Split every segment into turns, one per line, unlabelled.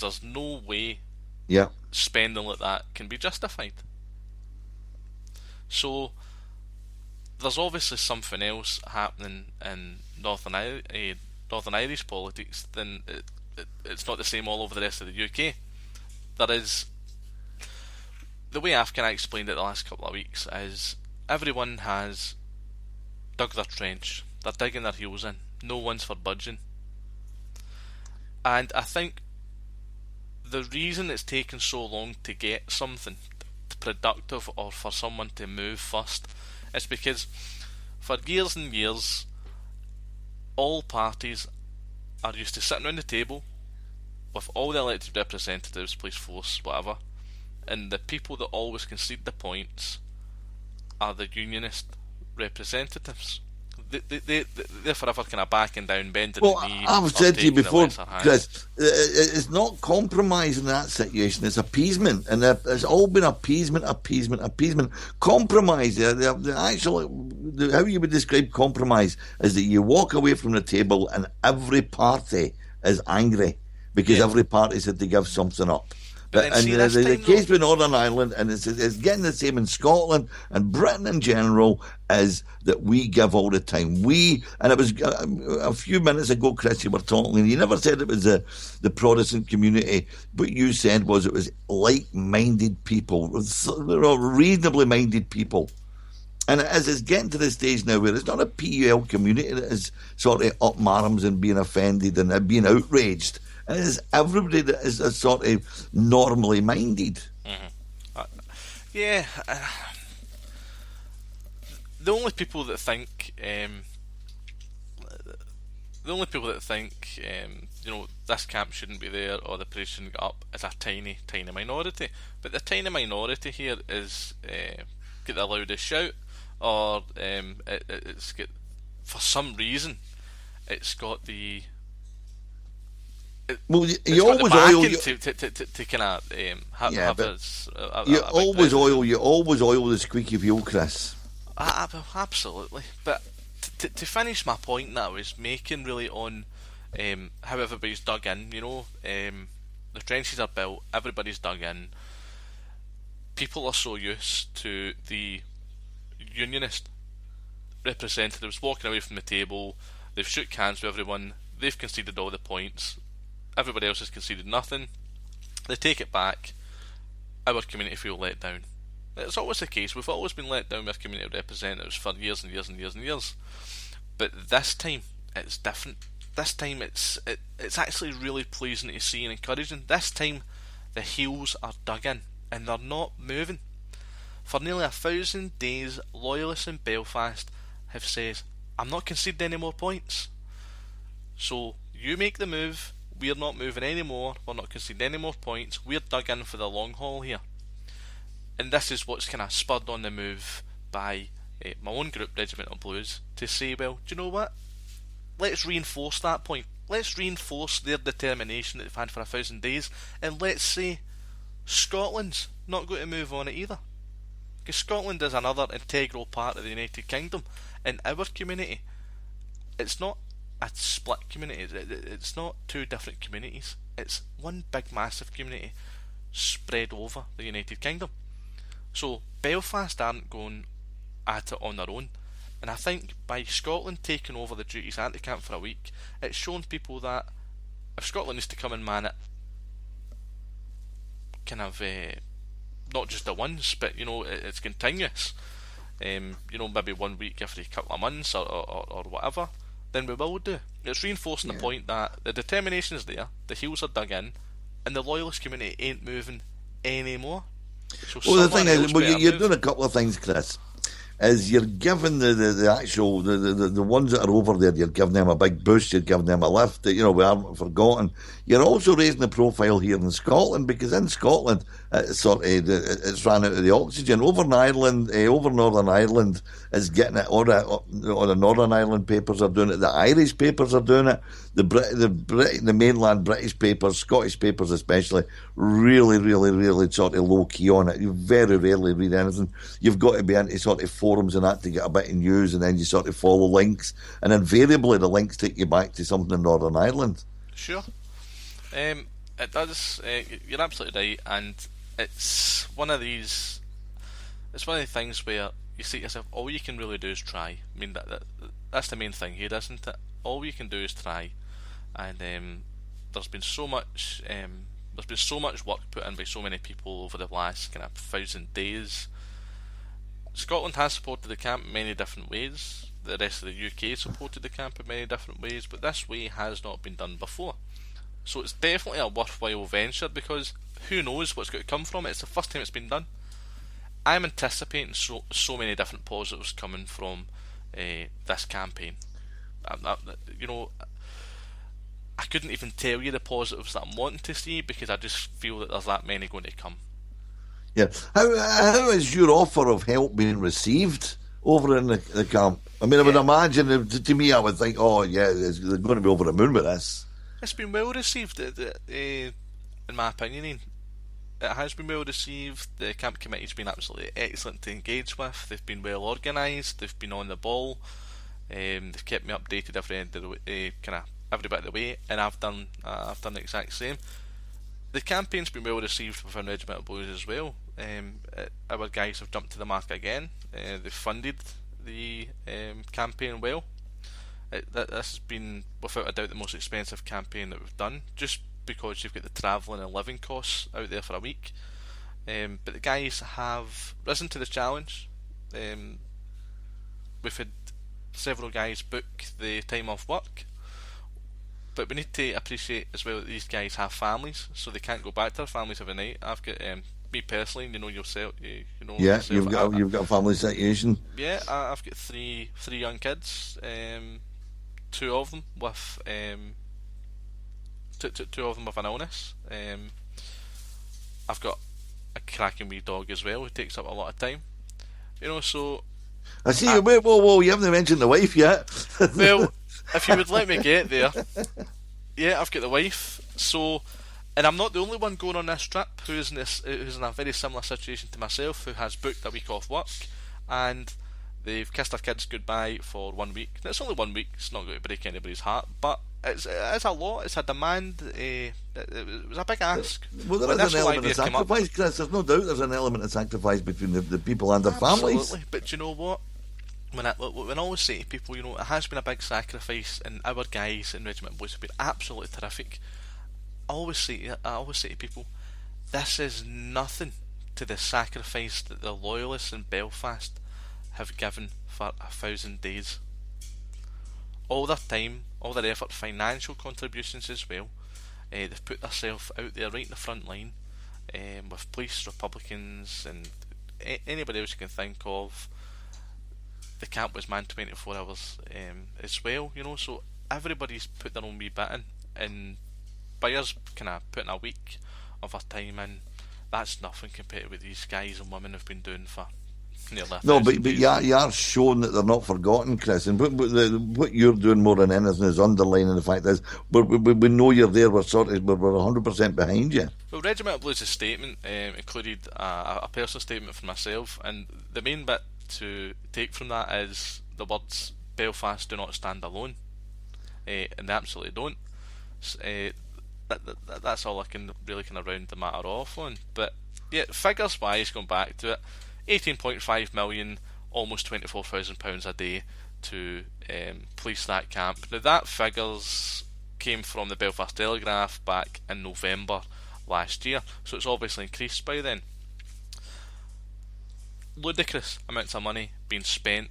there's no way
Yeah.
spending like that can be justified. So there's obviously something else happening in Northern Irish politics. Then it's not the same all over the rest of the UK. There is, the way I've kind of explained it the last couple of weeks is everyone has dug their trench. They're digging their heels in. No one's for budging. And I think the reason it's taken so long to get something productive or for someone to move first is because for years and years all parties are used to sitting around the table with all the elected representatives, police force, whatever, and the people that always concede the points are the unionist representatives. They're forever kind of backing down, bending the knee.
I've said to you before, Chris, it's not compromise in that situation, it's appeasement, and it's all been appeasement. Compromise, the actual, how you would describe compromise is that you walk away from the table and every party is angry because every party said to give something up. And the case with Northern Ireland, and it's getting the same in Scotland and Britain in general, is that we give all the time. And it was a few minutes ago, Chris, you were talking, and you never said it was the Protestant community. What you said was it was like-minded people, reasonably minded people. And as it's getting to the stage now where it's not a PUL community that is sort of up arms and being offended and being outraged. And it's everybody that is a sort of normally minded.
The only people that think, this camp shouldn't be there or the parade shouldn't get up is a tiny, tiny minority. But the tiny minority here is get the loudest shout, or it's got, for some reason, it's got the.
You always oil
to kind of have
you always oil the squeaky wheel, Chris.
Absolutely, but to finish my point now is making really on how everybody's dug in. The trenches are built, everybody's dug in. People are so used to the unionist representatives walking away from the table. They've shook hands with everyone. They've conceded all the points. Everybody else has conceded nothing. They take it back. Our community feel let down. It's always the case. We've always been let down with community representatives for years and years and years and years. But this time it's different. This time it's actually really pleasing to see and encouraging. This time the heels are dug in and they're not moving. For nearly 1,000 days, loyalists in Belfast have said, "I'm not conceding any more points. So you make the move. We're not moving anymore, we're not conceding any more points, we're dug in for the long haul here." And this is what's kind of spurred on the move by my own group, Regimental Blues, to say, well, do you know what? Let's reinforce that point. Let's reinforce their determination that they've had for 1,000 days, and let's say Scotland's not going to move on it either. Because Scotland is another integral part of the United Kingdom, and our community, it's not a split community. It's not two different communities. It's one big massive community spread over the United Kingdom. So Belfast aren't going at it on their own, and I think by Scotland taking over the duties at the camp for a week, it's shown people that if Scotland is to come and man it, kind of not just the once, but it's continuous. Maybe 1 week every couple of months or whatever. Then we will do. It's reinforcing the point that the determination is there, the heels are dug in, and the loyalist community ain't moving anymore. So
the thing is, you're doing a couple of things, Chris. Is you're giving the actual the ones that are over there, you're giving them a big boost, you're giving them a lift. We haven't forgotten. You're also raising the profile here in Scotland, because in Scotland it's ran out of the oxygen. Over Northern Ireland is getting it. All the Northern Ireland papers are doing it. The Irish papers are doing it. The mainland British papers, Scottish papers especially, really, really, really sort of low key on it. You very rarely read anything. You've got to be into sort of forums and that to get a bit of news, and then you sort of follow links, and invariably the links take you back to something in Northern Ireland.
Sure. It does. You're absolutely right, and it's one of these. It's one of the things where you say to yourself, all you can really do is try. I mean, that's the main thing here, isn't it? All you can do is try, and there's been so much. There's been so much work put in by so many people over the last kind of 1,000 days. Scotland has supported the camp in many different ways. The rest of the UK supported the camp in many different ways, but this way has not been done before. So it's definitely a worthwhile venture, because who knows what's going to come from it. It's the first time it's been done. I'm anticipating so many different positives coming from this campaign. I couldn't even tell you the positives that I'm wanting to see, because I just feel that there's that many going to come.
Yeah. How is your offer of help being received over in the camp? I mean, I would imagine, to me, I would think, oh, yeah, they're going to be over the moon with this.
It's been well received, in my opinion. Ian. It has been well received. The camp committee's been absolutely excellent to engage with. They've been well organised. They've been on the ball. They've kept me updated every bit of the way, and I've done the exact same. The campaign's been well received within Regimental Blues as well. Our guys have jumped to the mark again. They've funded the campaign well. This has been without a doubt the most expensive campaign that we've done, just because you've got the travelling and living costs out there for a week. But the guys have risen to the challenge. We've had several guys book the time off work, but we need to appreciate as well that these guys have families, so they can't go back to their families every night. I've got me personally, yourself.
Yourself, you've got a family situation.
Yeah, I've got three young kids. Two of them with two of them with an illness. I've got a cracking wee dog as well, who takes up a lot of time. So
I see. Whoa! You haven't mentioned the wife yet.
Well, if you would let me get there, yeah, I've got the wife. So, and I'm not the only one going on this trip who's in a very similar situation to myself, who has booked a week off work, and they've kissed their kids goodbye for 1 week. And it's only 1 week. It's not going to break anybody's heart, but it's a lot. It's a demand. It was a big ask.
Well, there is an element of sacrifice, Chris. There's no doubt there's an element of sacrifice between the people and their families.
Absolutely. But you know what? When I always say to people, it has been a big sacrifice, and our guys in Regiment Blues have been absolutely terrific. I always say to people, this is nothing to the sacrifice that the loyalists in Belfast have given for 1,000 days. All their time, all their effort, financial contributions as well. They've put themselves out there right in the front line, with police, Republicans, and anybody else you can think of. The camp was manned 24 hours as well, so everybody's put their own wee bit in, and by us kind of putting a week of our time in, that's nothing compared to what these guys and women have been doing for nearly 1,000
No, but
days.
you are showing that they're not forgotten, Chris, and what you're doing more than anything is underlining the fact is we know you're there, we're 100% behind you.
Well, Regimental Blues' statement included a personal statement from myself, and the main bit to take from that is the words "Belfast do not stand alone," and they absolutely don't. That's all I can really kind of round the matter off on. But yeah, figures wise, going back to it, 18.5 million, almost £24,000 a day to police that camp. Now that figures came from the Belfast Telegraph back in November last year, so it's obviously increased by then. Ludicrous amounts of money being spent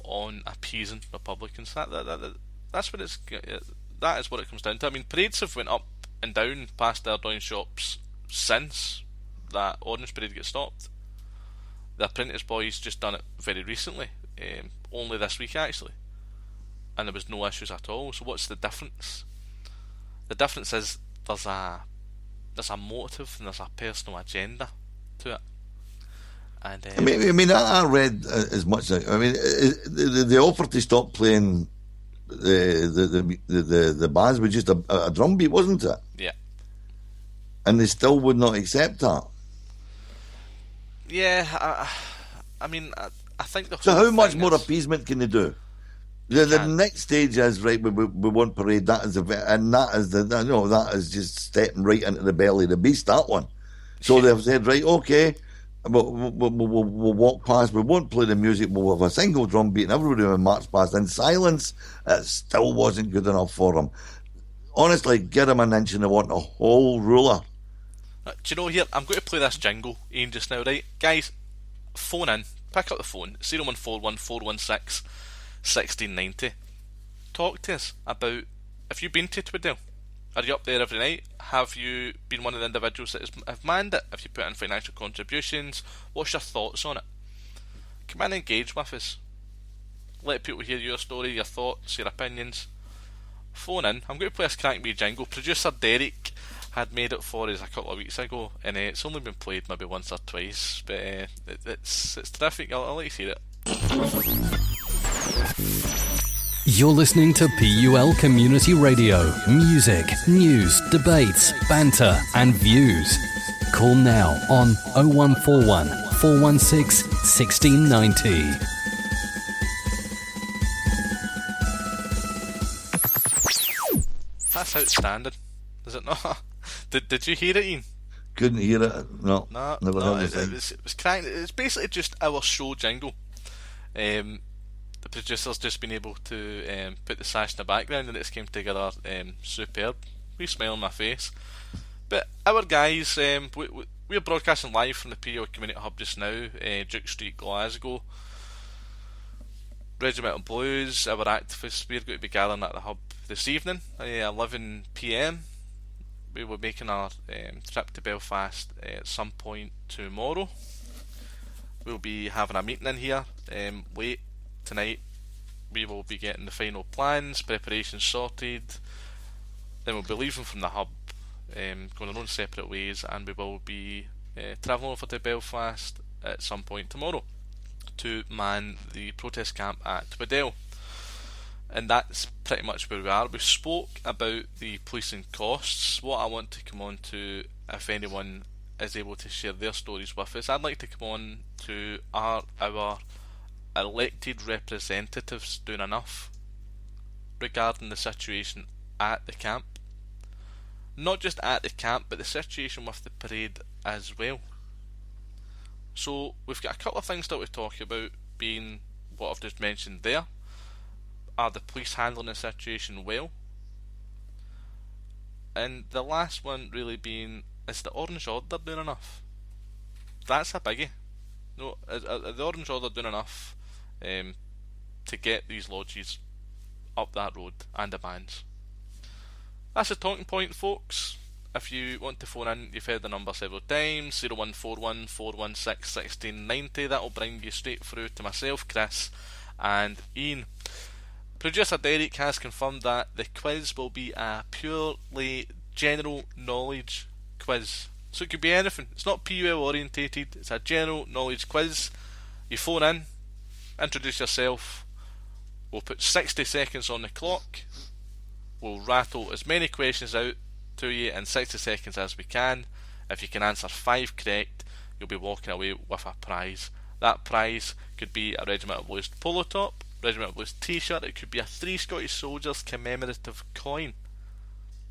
on appeasing Republicans. That's what that is what it comes down to. I mean, parades have went up and down past the Ardougne shops since that Ordnance Parade gets stopped. The Apprentice Boys just done it very recently, only this week actually, and there was no issues at all. So what's the difference? The difference is there's a motive and there's a personal agenda to it. And
I mean, I read as much. I mean, the offer to stop playing the bands was just a drum beat, wasn't it?
Yeah.
And they still would not accept that.
Yeah, I mean, I think the whole
So how much
thing
more
is,
appeasement can they do? The next stage is right. We want parade. That is that is just stepping right into the belly of the beast. That one. So they've said, right, okay, we'll walk past. We won't play the music. We'll have a single drum beat, and everybody will march past in silence. It still wasn't good enough for them. Honestly, get them an inch and they want a whole ruler.
Do you know, here, I'm going to play this jingle, Ian, just now, right? Guys, phone in, pick up the phone, 0141 416 1690. Talk to us about, have you been to Twaddell? Are you up there every night? Have you been one of the individuals that have manned it? Have you put in financial contributions? What's your thoughts on it? Come in and engage with us. Let people hear your story, your thoughts, your opinions. Phone in. I'm going to play this crank wee jingle. Producer Derek had made it for us a couple of weeks ago, and it's only been played maybe once or twice, but it's terrific. I'll let you hear it.
You're listening to PUL Community Radio. Music, news, debates, banter and views. Call now on 0141 416 1690.
That's outstanding, is it not? Did you hear it, Ian?
Couldn't hear it. No, never heard it.
It was crying. It's basically just our show jingle. The producer's just been able to put the sash in the background, and it's came together superb. Wee smile on my face. But our guys, we're broadcasting live from the PO Community Hub just now, Duke Street, Glasgow. Regimental Blues, our activists, we're going to be gathering at the hub this evening, 11 PM. We will be making our trip to Belfast at some point tomorrow. We'll be having a meeting in here late tonight. We will be getting the final plans, preparations sorted. Then we'll be leaving from the hub, going our own separate ways, and we will be travelling over to Belfast at some point tomorrow to man the protest camp at Twaddell. And that's pretty much where we are. We spoke about the policing costs. What I want to come on to, if anyone is able to share their stories with us, I'd like to come on to our elected representatives doing enough regarding the situation at the camp. Not just at the camp, but the situation with the parade as well. So we've got a couple of things that we talk about, being what I've just mentioned there. Are the police handling the situation well? And the last one really being, is the Orange Order doing enough? That's a biggie. No, is the Orange Order doing enough to get these lodges up that road and the bans? That's a talking point, folks. If you want to phone in, you've heard the number several times, 0141 416 1690. That'll bring you straight through to myself, Chris, and Ian. Producer Derek has confirmed that the quiz will be a purely general knowledge quiz. So it could be anything. It's not PUL orientated, it's a general knowledge quiz. You phone in, introduce yourself, we'll put 60 seconds on the clock, we'll rattle as many questions out to you in 60 seconds as we can. If you can answer 5 correct, you'll be walking away with a prize. That prize could be a Regimental Blues polo top, Regimental Blues t-shirt, it could be a 3 Scottish Soldiers commemorative coin,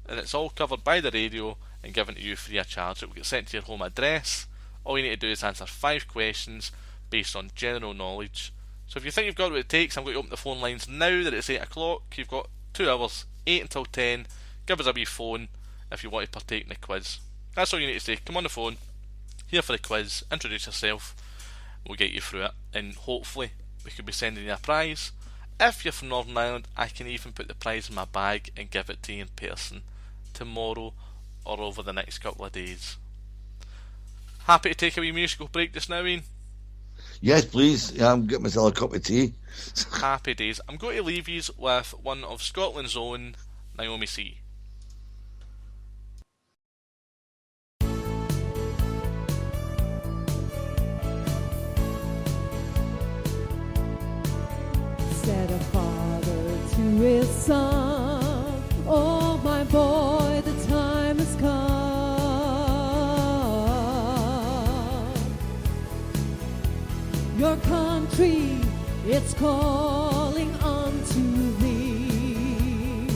and it's all covered by the radio and given to you free of charge. It will get sent to your home address. All you need to do is answer 5 questions based on general knowledge. So if you think you've got what it takes, I'm going to open the phone lines now that it's 8 o'clock. You've got 2 hours, 8 until 10. Give us a wee phone if you want to partake in the quiz. That's all you need to say. Come on the phone, here for the quiz, introduce yourself, we'll get you through it, and hopefully we could be sending you a prize. If you're from Northern Ireland, I can even put the prize in my bag and give it to you in person tomorrow or over the next couple of days. Happy to take a wee musical break just now, Ian?
Yes, please. Yeah, I'm getting myself a cup of tea.
Happy days. I'm going to leave you with one of Scotland's own, Naomi C.
Said a father to his son, "Oh, my boy, the time has come. Your country it's calling unto thee.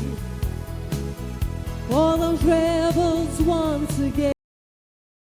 For those rebels once again